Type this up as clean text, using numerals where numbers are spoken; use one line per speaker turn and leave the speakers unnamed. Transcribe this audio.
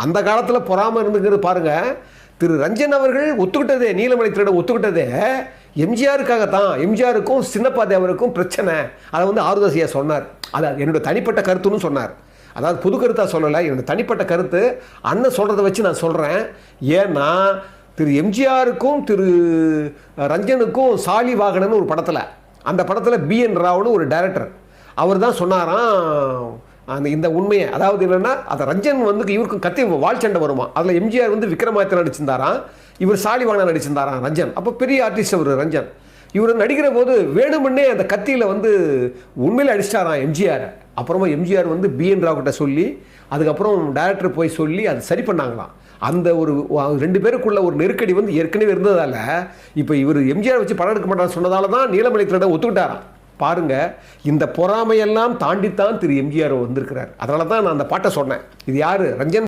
அந்த காலத்தில் பொறாமல் இருந்துங்கிறது பாருங்கள். திரு ரஞ்சன் அவர்கள் ஒத்துக்கிட்டதே, நீலமலை திருடன் ஒத்துக்கிட்டதே எம்ஜிஆருக்காகத்தான். எம்ஜிஆருக்கும் சின்னப்பா தேவருக்கும் பிரச்சனை. அதை வந்து ஆறுதசியா சொன்னார். அது என்னோட தனிப்பட்ட கருத்துன்னு சொன்னார். அதாவது பொது கருத்தாக சொல்லலை, என்னோட தனிப்பட்ட கருத்து. அண்ணன் சொல்கிறத வச்சு நான் சொல்கிறேன். ஏன்னா திரு எம்ஜிஆருக்கும் திரு ரஞ்சனுக்கும் சாலி வாகனன்னு ஒரு படத்தில், அந்த படத்தில் BN ராவ்னு ஒரு டைரக்டர், அவர் தான் சொன்னாராம் இந்த உண்மையை. அதாவது என்னென்னா, அந்த ரஞ்சன் வந்து இவருக்கும் கத்தி வால் சண்டை வருமா. அதில் எம்ஜிஆர் வந்து விக்ரமாதித்யன் நடிச்சிருந்தாராம், இவர் சாலிவாகனன் நடிச்சிருந்தாராம் ரஞ்சன். அப்போ பெரிய ஆர்டிஸ்ட் அவர் ரஞ்சன். இவர் நடிக்கிற போது வேணுமுன்னே அந்த கத்தியில் வந்து உண்மையில் அடிச்சிட்டாராம் எம்ஜிஆர். அப்புறமா எம்ஜிஆர் வந்து BN ராவ் கிட்ட சொல்லி, அதுக்கப்புறம் டைரக்டர் போய் சொல்லி அதை சரி பண்ணாங்களாம். அந்த ஒரு 2 பேருக்குள்ள ஒரு நெருக்கடி வந்து ஏற்கனவே இருந்ததால் இப்போ இவர் எம்ஜிஆர் வச்சு படம் எடுக்க மாட்டான்னு சொன்னதால தான் நீலமலை திருடன் ஒத்துக்கிட்டாராம். பாருங்க, இந்த பொறாமையெல்லாம் தாண்டித்தான் திரு எம்ஜிஆர் வந்திருக்கிறார். அதனால தான் நான் அந்த பாட்டை சொன்னேன். இது யாரு? ரஞ்சன்